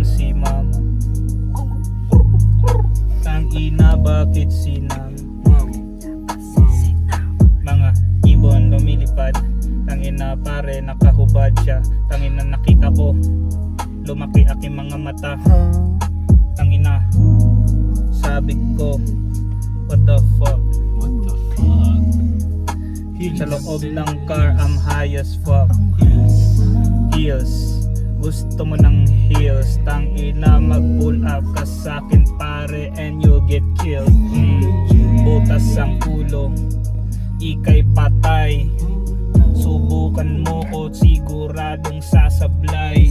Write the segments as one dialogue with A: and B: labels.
A: si mama. Tangina, bakit sinang mga ibon lumilipad? Tangina pare, nakahubad siya. Tangina, nakita ko lumaki aking mga mata. Tangina, sabi ko, what the fuck?
B: What the fuck?
A: Sa loob ng car, I'm high as fuck. Heels, gusto mo ng heels. Tangina, mag-pull up ka sa'kin pare and you'll get killed. Butas ang ulo, ika'y patay. Subukan mo ko, siguradong sasablay.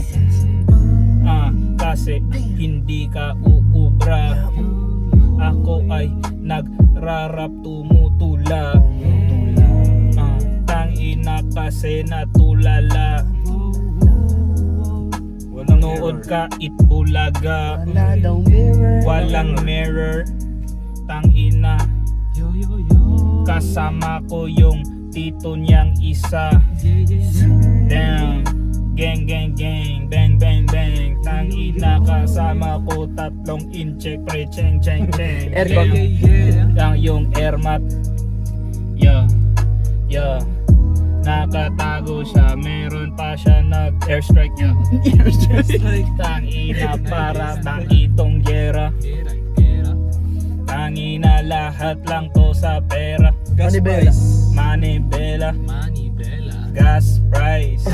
A: Kasi hindi ka uubra. Ako ay nagrarap tumutula. Tangina kasi natulala. Nood ka itbulaga. Walang mirror. Tangina, kasama ko yung tito niyang isa. Damn, gang gang gang, bang bang bang. Tangina, kasama ko tatlong incheck pre cheng cheng cheng.
C: Aircon.
A: Yang yung airmat. Yeah, yeah. Nakatago siya, meron pa siya nag-airstrike niya. Tangina, para bang itong gera. Tangina, lahat lang to sa pera.
C: Manibela.
A: Manibela, gas price.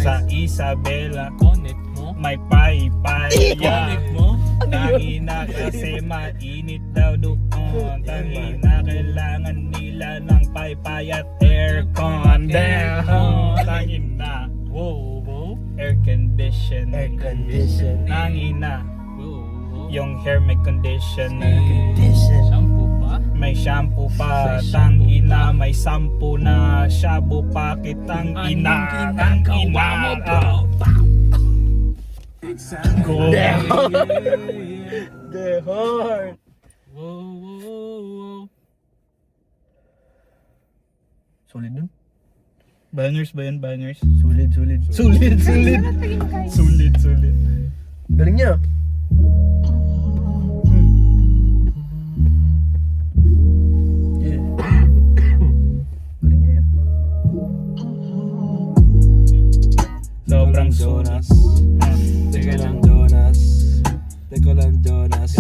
A: Sa Isabela,
B: Connect mo?
A: may pay-pay.
B: Connect mo?
A: Tangina, kasi mainit daw doon. Tangina, kailangan nila ng pay-pay at aircon. Damn, tangina.
B: Wow.
A: Air condition. Tangina, yung hair may condition.
B: Shampoo pa?
A: May shampoo pa. Tangina, may sampu na shabu pa. Kitang ina. Tangina mo bro.
C: The heart.
B: Wow.
C: Solid nun.
A: Bangers ba yun? Bangers?
C: Sulit.
A: Sulit.
C: Galing niya. Yeah. Galing niya yan.
A: Sobrang sulit.
D: Teka lang Jonas.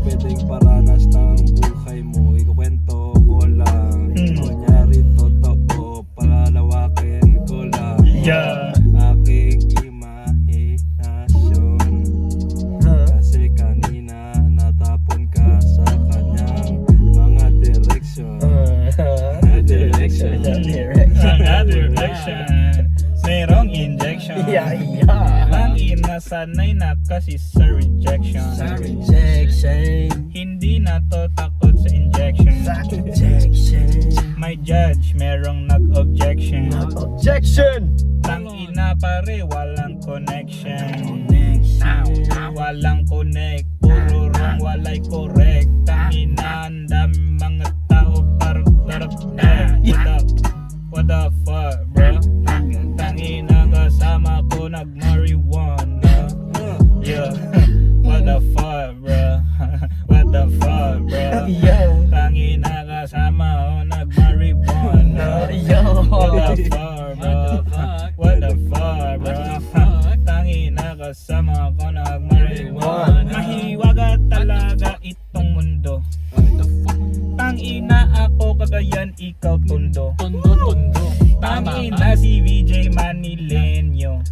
D: Pwedeng paranas ng buhay mo. Ikukwento ko lang. Kunyari totoo, palalawakin ko lang.
A: Yeah.
D: Aking imahinasyon. Kasi kanina natapon ka sa kanyang mga direksyon.
A: Direction. Merong injection. Tangina, sanay na kasi sa rejection. Hindi na to takot sa injection. May judge, merong nag-objection. Tangina pare, walang connection. Walang connect, puro wrong, walay correct. Tangina, ang dami mga tao parang what the fuck bro? Tangina, kasama ko nag-marijuana. Yeah, what the fuck bro? What the fuck bro? Tangina, kasama ko nag-marijuana. What the fuck bro? What the fuck bro? Tangina, kasama ko nag-marijuana. Mahiwaga talaga itong mundo. Tangina, ako kagayan, ikaw tondo. Tangina, si VJ Manilenyo.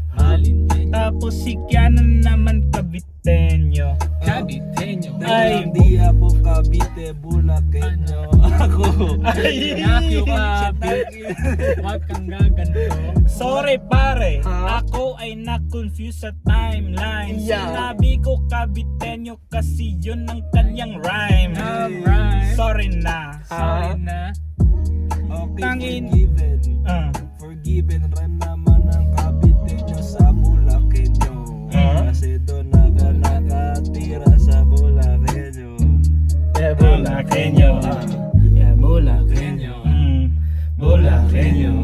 A: Tapos si Kianan naman Caviteño. Ay,
D: Di ako Cavite, Bulakenyo. Ako.
B: Nakyo ka, wag kang gaganto.
A: sorry pare, ako ay na-confuse sa timeline. Sinabi ko Caviteño kasi yun ang kanyang rhyme. Sorry na.
D: Okay,
A: Tangin.
D: Forgiven rin naman ang Caviteño sa Bulakenyo. Kasi doon ako nakatira sa Bulakenyo.
A: Bulakenyo.
B: Bulakenyo.
A: Bulakenyo.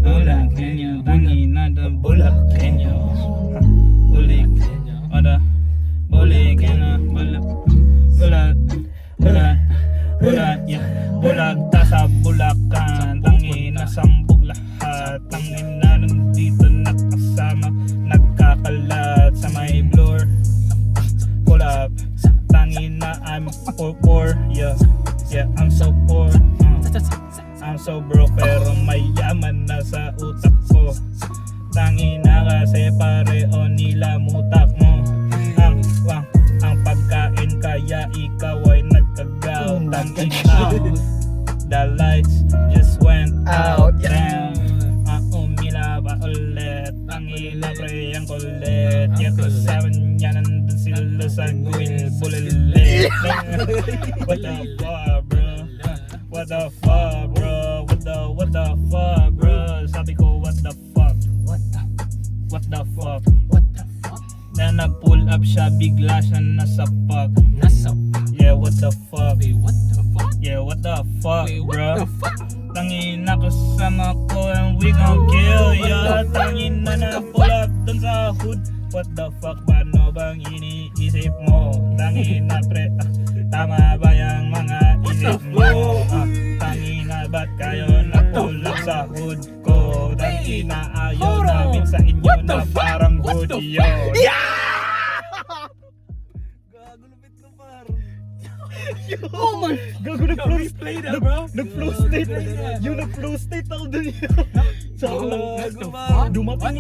A: Bulakenyo. Tangina ng Bulakenyo. Bulakenyo. ulit. Yung kasama niya nandun sila sa guwing bulilit. What the fuck, bro? What the fuck, bro? What the fuck, bro? Sabi ko, what the fuck? What the fuck? Na nag-pull up siya, bigla siya nasa fuck. Yeah, what the fuck? Yeah, what the fuck, bro? Tangin na kasama ko and we gon' kill ya. Tangin na pull up dun sa hood. What the fuck, paano bang iniisip mo? Tangin na pre, tama ba yung mga isip mo? Tangin na ba't kayo na pull up sa hood ko? Tangin na ayaw namin sa inyo na parang hood yo.
D: Gago, lupit na par.
A: Oh my! Gago, nag-flow state na bro! Nag-flow state! Yung nag-flow state ako dun yun! Sa dumating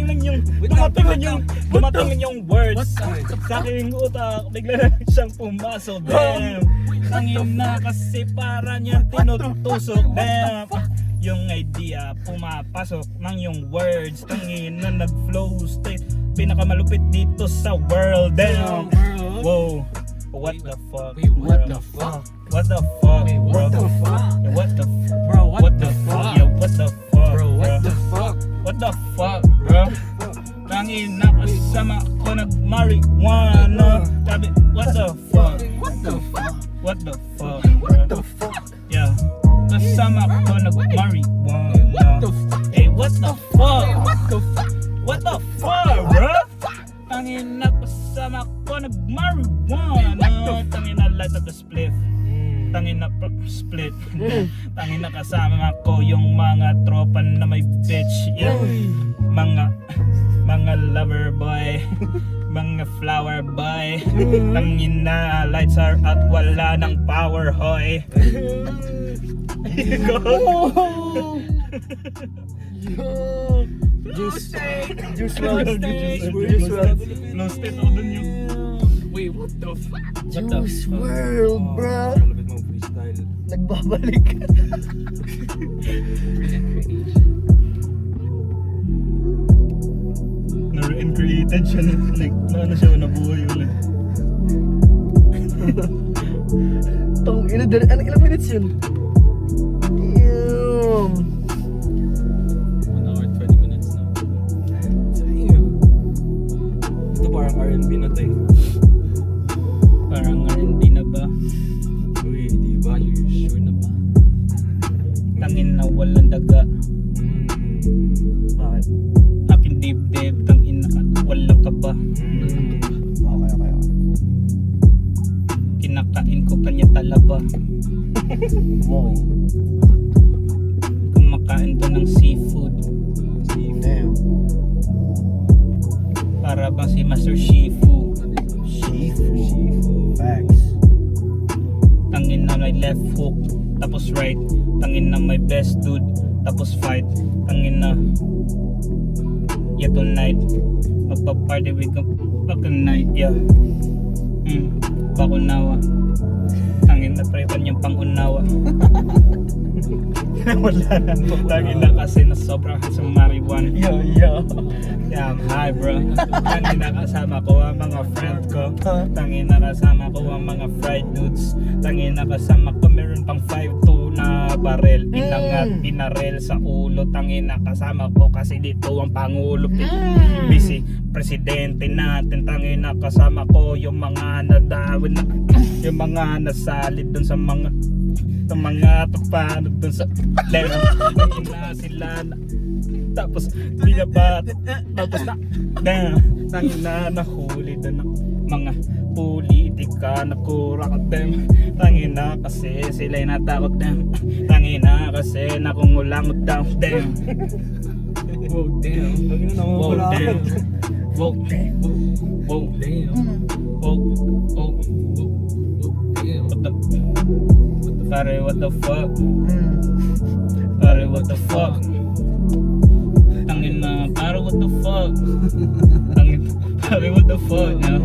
A: lang yung words sa aking utak, bigla na siyang pumasok, damn! Tangin na kasi para niya tinutusok, damn! Yung idea pumapasok ng yung words, tangin na nag-flow state, pinakamalupit dito sa world, damn! Whoa! What the fuck?
B: What the fuck?
A: What the fuck, bro?
B: What the fuck?
A: Yeah, what the
B: Bro,
A: what the fuck? Yeah, what the fuck,
B: Bro, what
A: bro?
B: the fuck?
A: What the fuck, bro? Tangin na kasama ko nag-marijuana. Sabi, what the fuck?
B: What the fuck?
A: What the fuck, bro? Yeah, kasama ko nag-marijuana. Hey, what the fuck? What the fuck, bro? Tangin na kasama ko nag-marijuana. Tangin na light up the spliff. Tangin na split. Tangin na kasama ko yung mga tropa na may bitch. Yeah. Mga lover boy. Mga flower boy. Tangin na lights are out, wala ng power hoy.
C: Juice
A: Flow state ako dun yung
B: Wait, what the fuck?
C: Juice WRLD, bro.
D: Lupit mo freestyle.
C: Nagbabalik.
A: na-recreated siya. Like, ano siya, nabuhay ulit.
C: Tong ina, ilang minutes yun? Damn.
B: 1 hour 20 minutes na.
D: Ito parang R&B na to eh.
A: Parang R&B na ba?
B: Uy, di ba? You sure na ba?
A: Tangin na walang daga.
C: Bakit?
A: Aking dibdib, tangin na wala ka ba?
C: Okay.
A: Kinakain ko kanya talaba.
C: Moy.
A: Kumakain to ng seafood.
C: Damn.
A: Para bang si Master Shifu.
C: Shifu. Facts.
A: Tangin na may left hook, tapos right. Tangin na may best dude, tapos fight. Tangin na yeah, tonight magpa-party with a fucking night, yeah. Bakunawa. Tangin na prepan yung pangunawa. Wala na. Tangin na kasi na sobrang sa marijuana.
C: Yo.
A: Yeah, I'm high, bro. Tangin na kasama ko ang mga friend ko. Tangin na kasama ko ang mga fried dudes. Tangin na kasama ko meron pang 5'2" na barel. Inangat, inarel sa ulo. Tangin na kasama ko kasi dito ang pangulo. Busy, presidente natin. Tangin na kasama ko yung mga nadawin na, yung mga nasalid dun sa mga tapano dun sa lero. Tangin na sila na tapos binabat, tapos na damn, tangin na nahuli doon ng mga politika na kurak, damn, tangin na kasi sila'y natakot, damn, tangin na kasi nakungulang daw, damn.
B: Oh, damn.
D: Tangin na naman
A: Wow,
D: pala.
A: damn. Wow, wow,
B: Damn.
A: wow, wow.
B: Damn.
A: Pare, what the fuck? Pare, what the fuck? Tangin na, pare, what the fuck? Tangin, pare, what the fuck? Yeah.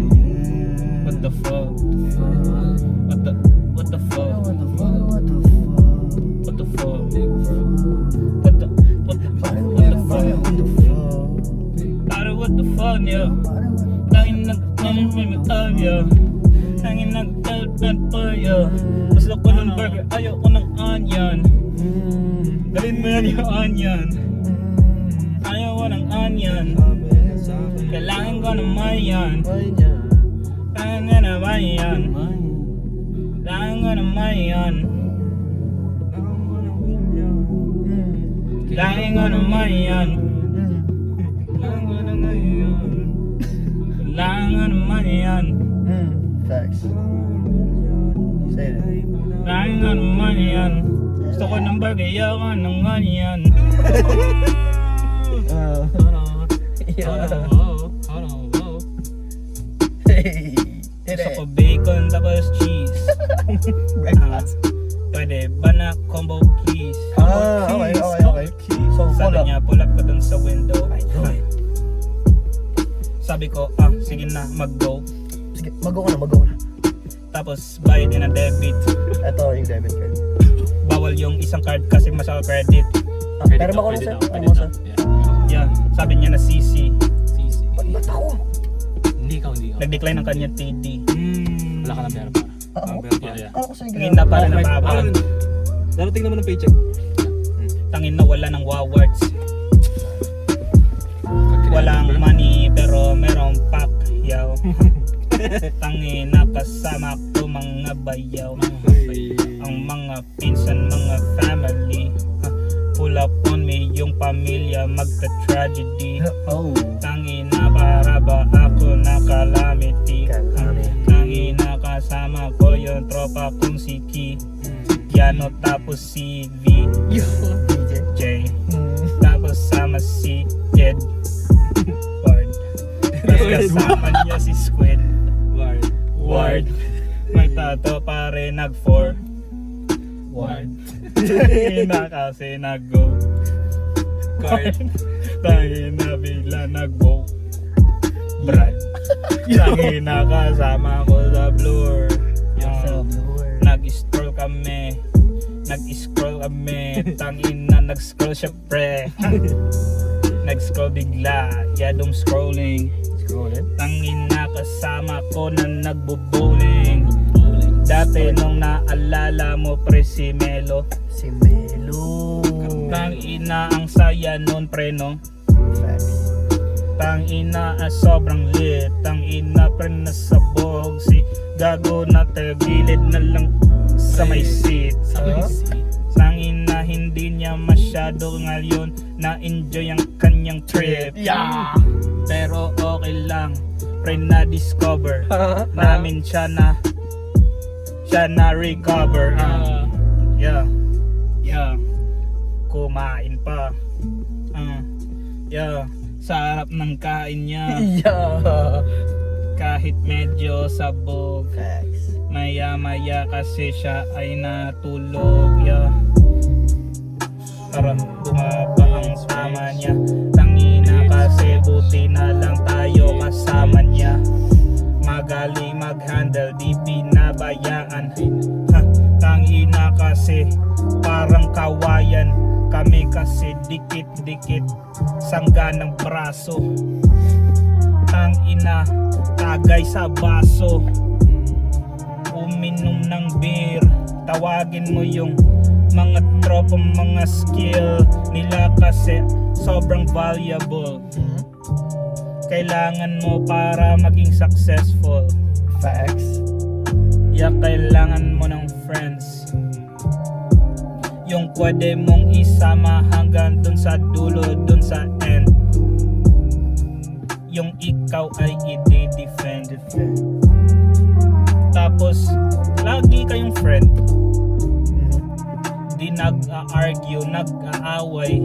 A: What the fuck? What the fuck?
C: What the fuck?
A: What the fuck? What the fuck? Pare, what the fuck? yo. Tangin yo. Tangin nag-elpent po yo. Gusto ko ng burger, ayaw ko ng onion. Dalhin mo yan yung onion. Ayaw ko ng onion. Kailangan ko ng mayon. Kailangan ko ng mayon. Kailangan ko ng mayon. Kailangan ko ng mayon. Kailangan ko ng mayon. Kailangan ko ng mayon.
C: Facts. Say it.
A: Kailangan ko ng mayon. Gusto ko ng burger, ayaw ko ng onion.
C: Yeah.
B: Hold on, whoa.
C: Hey. Hit
A: Gusto
C: it.
A: ko bacon tapos cheese.
C: Breakfast.
A: Pwede ba na combo please?
C: Okay. So,
A: Sabi
C: follow.
A: niya, pull up ko dun sa window. Sabi ko, sige na, mag-go.
C: Sige, mag-go ka na.
A: Tapos, bayad din na debit.
C: Ito yung debit card.
A: Bawal yung isang card kasi masama credit.
C: Pero bako na sir. Ano sir?
A: Yeah, sabi niya na CC.
B: CC.
C: Ba't ako?
B: Hindi ka.
A: Nag-decline ng kanya TD.
B: Wala ka ng pera para.
C: Ako?
B: Yeah.
C: Ako sa'yo
A: Tangin na para
D: Okay.
A: napapag.
D: Darating naman ng paycheck.
A: Tangin na wala ng wawards. Walang money pero merong pak, yaw. Tangin na kasama ko mga bayaw. Ang mga pinsan, mga family. Pull up on me yung pamilya, magka-tragedy.
C: Oh.
A: Tangin na para ba ako na calamity. Tangin na kasama ko yung tropa kong si Ki. Piano tapos si V,
C: DJ.
A: J. Tapos sama si Ed Ward. Tapos kasama niya si Squid Ward. May tato pare nag-4 Ward. Tangina kasi nag-go Card. Tangina bigla nag-go Brad. Tangina kasama ko sa blur. Nag-scroll kami. Tangina nag-scroll siya pre. Nag-scroll bigla. Yadong scrolling. Tangina kasama ko na nagbo-bowling. Dati nung naalala mo pre si Melo.
C: Si Melo.
A: Tangina ang saya nun pre no.
C: Facts.
A: Tangina sobrang lit. Tangina pre nasabog. Si gago na gilid na lang sa may seat. Tangina hindi niya masyado ngayon na-enjoy ang kanyang trip.
C: Yeah.
A: Pero okay lang, pre na-discover namin siya na recover. Yeah. Kumain pa. Yeah. Sa harap ng kain niya,
C: Yeah.
A: kahit medyo sabog.
C: Facts.
A: Maya kasi siya ay natulog. Yeah. Parang bumaba ang sama niya. Tangina kasi buti na lang tayo kasama niya. Magaling mag-handle, di pinabayaan. Tangina kasi parang kawayan. Kami kasi dikit-dikit sangga ng braso. Tangina tagay sa baso. Uminom ng beer. Tawagin mo yung mga tropang mga skill nila kasi sobrang valuable. Kailangan mo para maging successful.
C: Facts.
A: Yeah, kailangan mo ng friends. Yung pwede mong isama hanggang dun sa dulo, dun sa end. Yung ikaw ay i-defend. Tapos, lagi kayong friend. Di nag-argue, nag-aaway.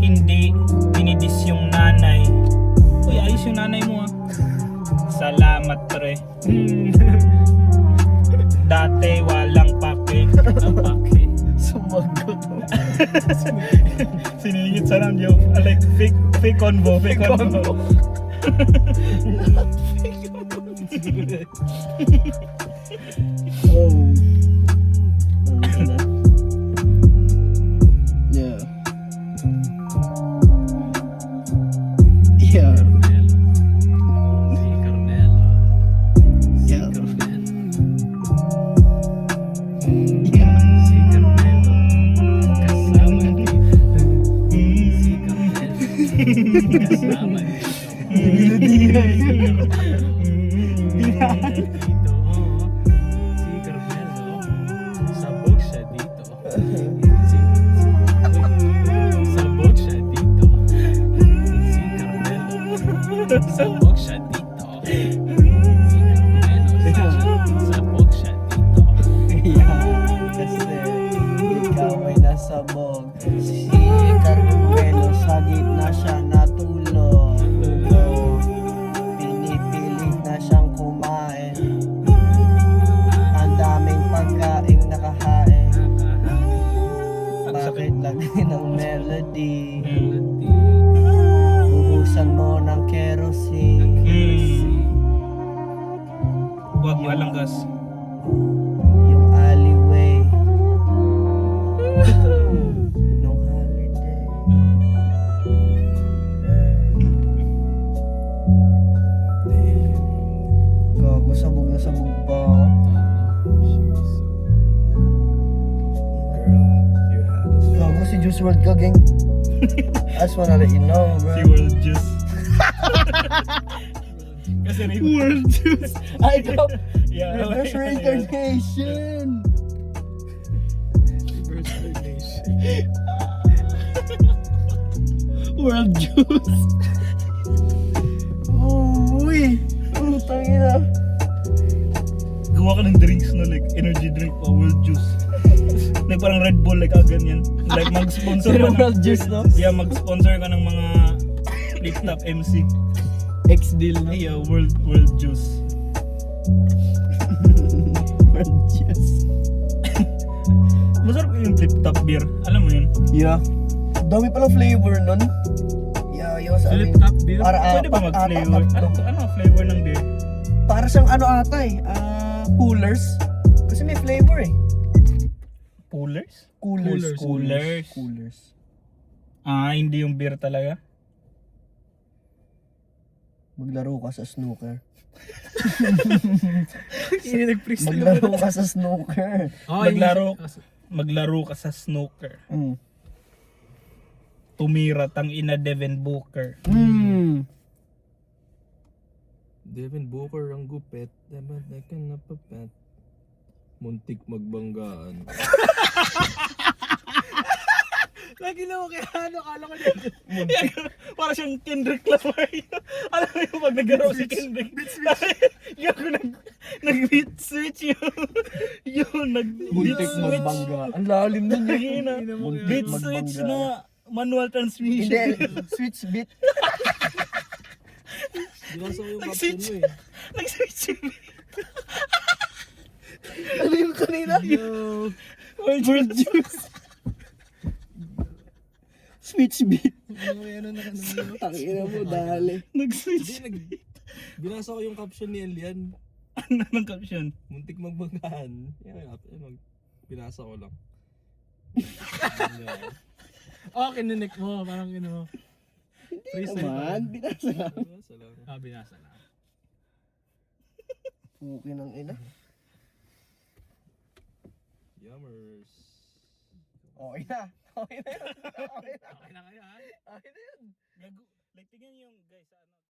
A: Hindi dinidis yung nanay. Uy, ayos yung nanay mo ah. Salamat pre. Dati walang pake.
C: Sumagot.
A: Siningit sa joke. Like fake convo.
C: Oh. Yeah. Yeah.
B: Kasama dito. Dito, oo. Si Carmelo, sabog siya dito. Sabog siya dito. Si Carmelo, sabog siya dito. Si Carmelo, sabog siya dito.
C: Kasi ikaw ay nasabog. Si Carmelo sa gitna siya natulog. Pinipilit na siyang kumain. Ang daming pagkaing nakahain. Bakit lagi ng melody? Ubusan mo ng kerosene.
A: Huwag malanggas.
C: Yung alleyway nung holiday. Gago, sabog na sabog pa ako. Gago, si Juice WRLD ka, gang. I just wanna let you know, bro.
A: Si World Juice. Kasi World Juice.
C: Ay, ikaw!
A: Yeah,
C: Reverse reincarnation!
A: World Juice.
C: Uy! Utang ina.
A: Gawa ka ng drinks na like energy drink pa, World Juice. Like parang Red Bull, like ganyan. Like mag-sponsor
C: Pero
A: ka ng...
C: World Juice, no?
A: Yeah, mag-sponsor ka ng mga flip-top MC.
C: Ex-deal, no?
A: Yeah, World Juice.
C: World Juice.
A: Masarap yung flip-top beer. Alam mo yun?
C: Yeah. Dami palang flavor nun. Yeah, yung sa
B: Flip
C: amin.
B: top beer?
C: Para
A: Pwede ba mag-flavor? Ano ang flavor ng beer?
C: Para siyang ano ata eh. Coolers. Kasi may flavor eh.
A: Coolers?
C: Coolers.
A: Coolers.
C: Coolers.
A: Ah, hindi yung beer talaga?
C: Maglaro ka sa snooker.
B: Hindi nag-freestyle.
C: Maglaro ka sa snooker.
A: Maglaro ka sa snooker.
C: Mm.
A: Tumira tang ina Devin Booker.
D: Devin Booker ang gupet. Dapat na ka napapet. Muntik magbanggaan.
B: Lagi na okay. Ano, kala ko dito.
A: Para siyang Kendrick Lamar. Alam mo yung pag nag-garaw si Kendrick. Yung nag-beat switch yung nag-beat
C: Muntik
A: switch.
C: magbangga. Ang lalim nun yun.
A: Yun beat switch na manual transmission.
C: Hindi, switch beat.
D: Binasa ko yung caption mo eh.
A: Nag-switch yung
C: Ano yung kanina?
A: World Juice.
C: Switch beat.
D: Ano na kanina?
C: Tangina mo, dali.
A: Nag-switch.
D: Binasa ko yung caption ni Elian.
A: Ano ng caption?
D: Muntik magbanggaan. Yan, binasa ko lang.
B: Oh, kininik mo. Parang ano.
C: Man, binasa lang.
D: Binasa lang.
B: Ah, binasa na.
C: Puki ng ina.
D: Yummers.
C: Okay na. Okay na yun. Okay na.
B: Okay na kayo, ha?
C: Okay na yun.
A: Like tingnan yung guys sa ano.